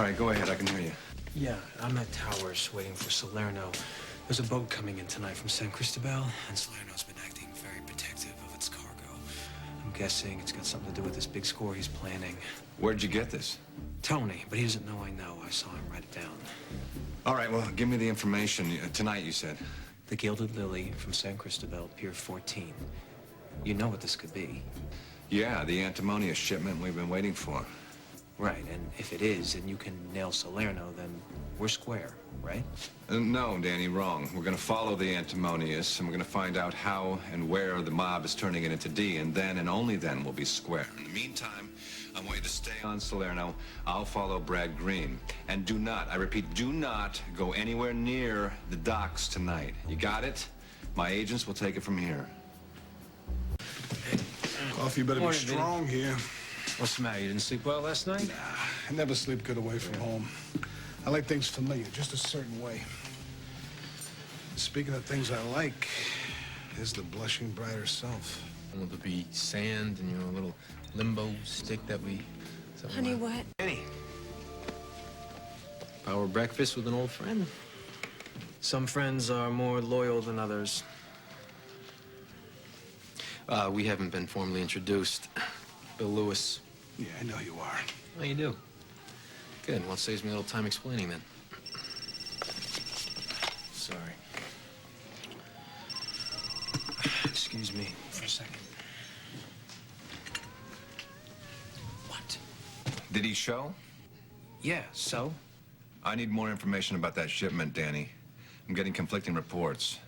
All right, go ahead. I can hear you. Yeah, I'm at Towers waiting for Salerno. There's a boat coming in tonight from San Cristobal, and Salerno's been acting very protective of its cargo. I'm guessing it's got something to do with this big score he's planning. Where'd you get this? Tony, but he doesn't know I know. I saw him write it down. All right, well, give me the information. Tonight, you said. The Gilded Lily from San Cristobal, Pier 14. You know what this could be. Yeah, the antimonious shipment we've been waiting for. Right, and if it is, and you can nail Salerno, then we're square, right? No, Danny, wrong. We're gonna follow the antimonious, and we're gonna find out how and where the mob is turning it into D, and then and only then we'll be square. In the meantime, I want you to stay on Salerno. I'll follow Brad Green. And do not, I repeat, do not go anywhere near the docks tonight. You got it? My agents will take it from here. Coffee better be Morning, strong here. What's the matter? You didn't sleep well last night? Nah, I never sleep good away from home. I like things familiar, just a certain way. Speaking of things I like, there's the blushing bride herself. Will there be sand and, a little limbo stick that we... Honey, what? Manny. Power breakfast with an old friend? Some friends are more loyal than others. We haven't been formally introduced. Bill Lewis. Yeah, I know you are. How you do? Good. Well, it saves me a little time explaining then. Sorry. Excuse me for a second. What? Did he show? Yeah, so? I need more information about that shipment, Danny. I'm getting conflicting reports.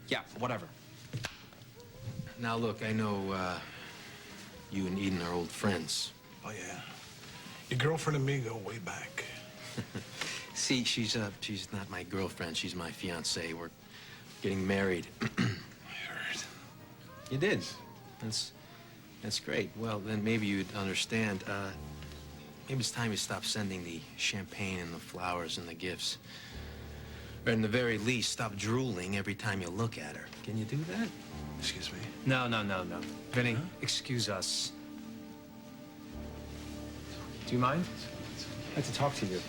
Yeah, whatever. Now, look, I know, you and Eden are old friends. Oh, yeah. Your girlfriend and me go way back. See, she's not my girlfriend. She's my fiancée. We're getting married. I heard. You did. That's great. Well, then maybe you'd understand. Maybe it's time you stop sending the champagne and the flowers and the gifts. Or in the very least, stop drooling every time you look at her. Can you do that? Excuse me? No. Vinny, excuse us. Do you mind? I'd like to talk to you.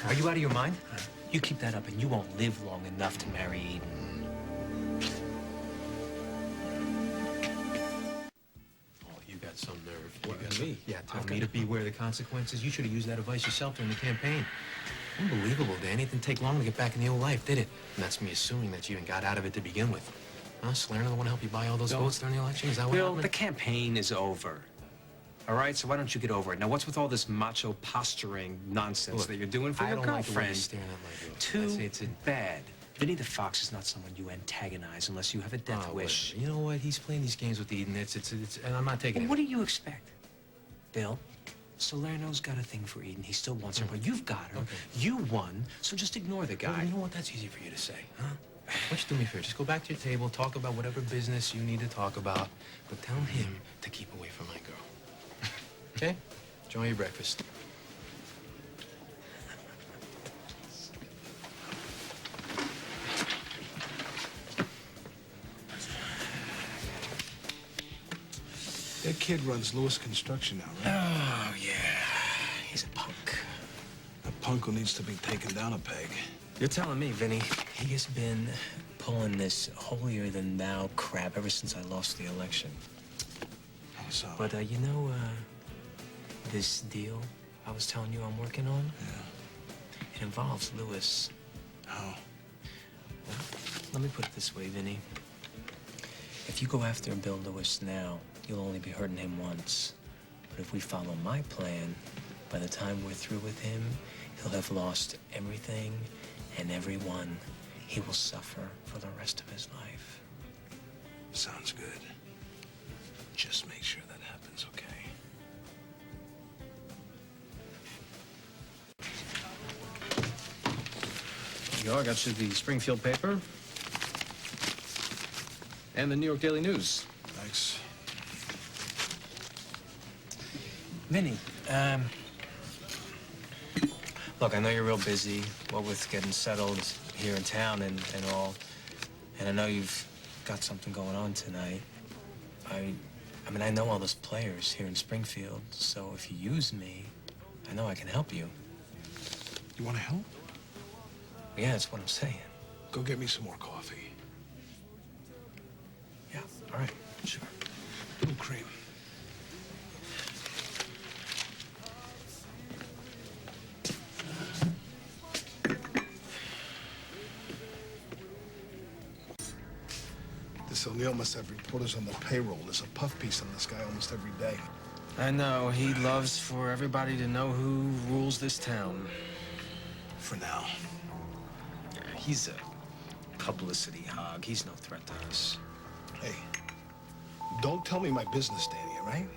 Are you out of your mind? You keep that up and you won't live long enough to marry Eden. Oh, you got some nerve. What, You got me? Yeah, tell Okay. me to beware the consequences. You should have used that advice yourself during the campaign. Unbelievable, Danny. It didn't take long to get back in the old life, did it? And that's me assuming that you even got out of it to begin with. Huh? Salerno the one to help you buy all those Bill, votes during the election? Is that what Bill, happened? the campaign is over. All right, so why don't you get over it? Now, what's with all this macho posturing nonsense Look, that you're doing for I your don't like the way you're girlfriend? staring at my girl. Too It's bad. Vinny the Fox is not someone you antagonize unless you have a death wish. whatever. You know what? He's playing these games with Eden. It's and I'm not taking Well, it. what do you expect? Bill, Salerno's got a thing for Eden. He still wants her, but you've got her. Okay. You won, so just ignore the Well, guy. you know what? That's easy for you to say, huh? Why don't you do me a favor? Just go back to your table, talk about whatever business you need to talk about, but tell him to keep away from my girl. Okay? Enjoy your breakfast. That kid runs Lewis Construction now, right? Oh, yeah. He's a punk. A punk who needs to be taken down a peg. You're telling me, Vinny, he has been pulling this holier-than-thou crap ever since I lost the election. How so? But, this deal I was telling you I'm working on? Yeah. It involves Lewis. How? Well, let me put it this way, Vinny. If you go after Bill Lewis now, you'll only be hurting him once. But if we follow my plan, by the time we're through with him, he'll have lost everything and everyone. He will suffer for the rest of his life. Sounds good. Just make sure that happens, okay? Here you go. I got you the Springfield paper and the New York Daily News. Thanks. Vinny, look, I know you're real busy, what with getting settled here in town and all, and I know you've got something going on tonight. I I mean, I know all those players here in Springfield, so if you use me, I know I can help you. You want to help? Yeah, that's what I'm saying. Go get me some more coffee. Yeah, all right, sure. Little cream. This O'Neill must have reporters on the payroll. There's a puff piece on this guy almost every day. I know. He loves for everybody to know who rules this town. For now. He's a publicity hog. He's no threat to us. Hey, don't tell me my business, Danny, all right?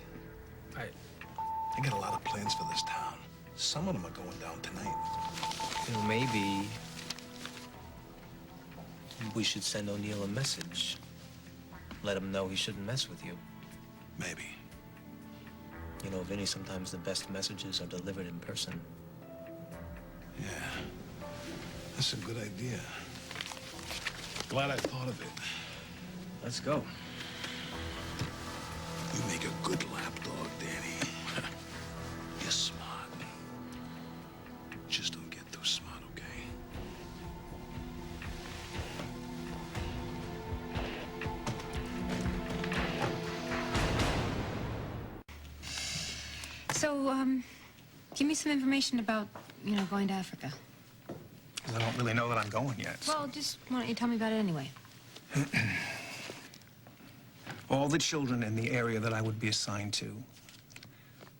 I got a lot of plans for this town. Some of them are going down tonight. You know, maybe we should send O'Neill a message. Let him know he shouldn't mess with you. Maybe. You know, Vinny, sometimes the best messages are delivered in person. Yeah, that's a good idea. Glad I thought of it. Let's go. You make a good lapdog, Danny. You're smart. Just don't get too smart, okay? So, give me some information about, going to Africa. I don't really know that I'm going yet. So. Well, just why don't you tell me about it anyway? All the children in the area that I would be assigned to,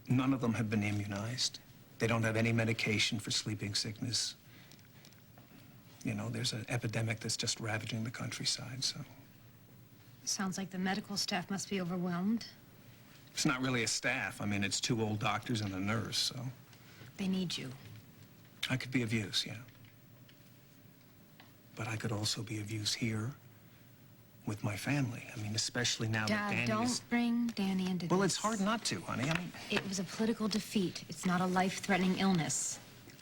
none of them have been immunized. They don't have any medication for sleeping sickness. You know, there's an epidemic that's just ravaging the countryside, so. Sounds like the medical staff must be overwhelmed. It's not really a staff. I mean, it's 2 old doctors and a nurse, so. They need you. I could be of use, yeah. But I could also be of use here with my family. I mean, especially now that Dad, Danny is... don't bring Danny into this. Well, it's hard not to, honey. I mean... It was a political defeat. It's not a life-threatening illness.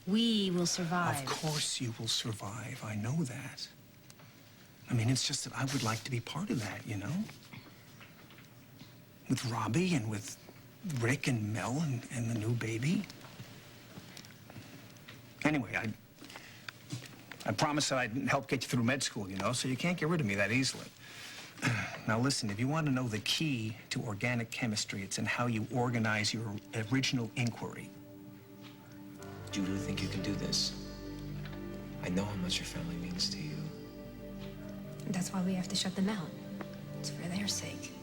We will survive. Of course you will survive. I know that. I mean, it's just that I would like to be part of that, you know? With Robbie and with Rick and Mel and the new baby. Anyway, I promised that I'd help get you through med school, you know, so you can't get rid of me that easily. Now listen, if you want to know the key to organic chemistry, it's in how you organize your original inquiry. Do you really think you can do this? I know how much your family means to you. That's why we have to shut them out. It's for their sake.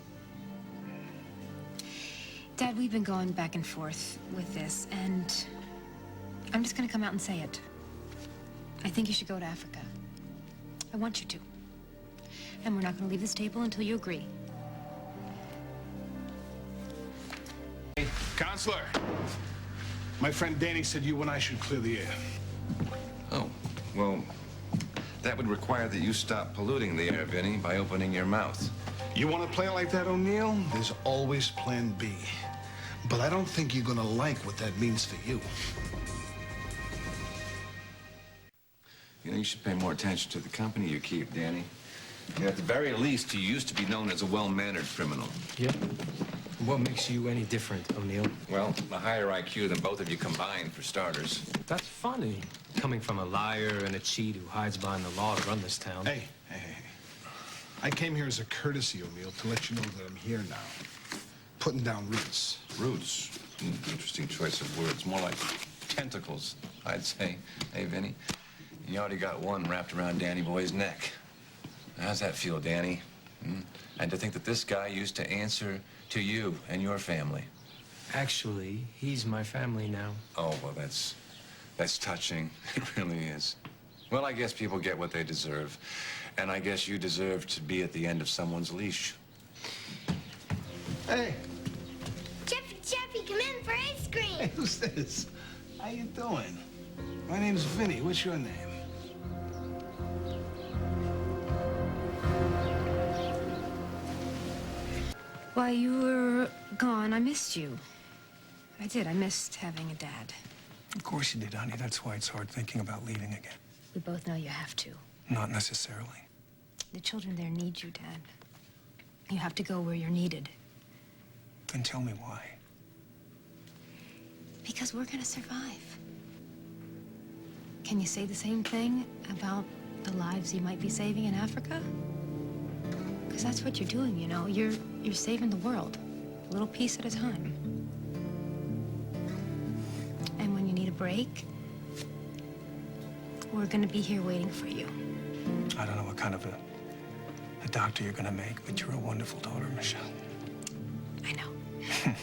Dad, we've been going back and forth with this, and I'm just gonna come out and say it. I think you should go to Africa. I want you to. And we're not gonna leave this table until you agree. Counselor, my friend Danny said you and I should clear the air. Oh, well, that would require that you stop polluting the air, Vinny, by opening your mouth. You want to play like that, O'Neill? There's always plan B. But I don't think you're gonna like what that means for you. You know, you should pay more attention to the company you keep, Danny. You know, at the very least, you used to be known as a well-mannered criminal. Yeah. What makes you any different, O'Neill? Well, a higher IQ than both of you combined, for starters. That's funny. Coming from a liar and a cheat who hides behind the law to run this town. Hey. I came here as a courtesy, O'Neill, to let you know that I'm here now. Putting down roots. Roots? Interesting choice of words. More like tentacles, I'd say. Hey, Vinny, you already got one wrapped around Danny Boy's neck. How's that feel, Danny? And to think that this guy used to answer to you and your family. Actually, he's my family now. Oh, well, that's touching. It really is. Well, I guess people get what they deserve. And I guess you deserve to be at the end of someone's leash. Hey. Jeffy, come in for ice cream. Hey, who's this? How you doing? My name's Vinny. What's your name? While you were gone, I missed you. I did. I missed having a dad. Of course you did, honey. That's why it's hard thinking about leaving again. We both know you have to. Not necessarily. The children there need you, Dad. You have to go where you're needed. Then tell me why. Because we're gonna survive. Can you say the same thing about the lives you might be saving in Africa? Because that's what you're doing, you know. You're saving the world, a little piece at a time. And when you need a break, we're gonna be here waiting for you. I don't know what kind of a doctor you're gonna make, but you're a wonderful daughter, Michelle. I know.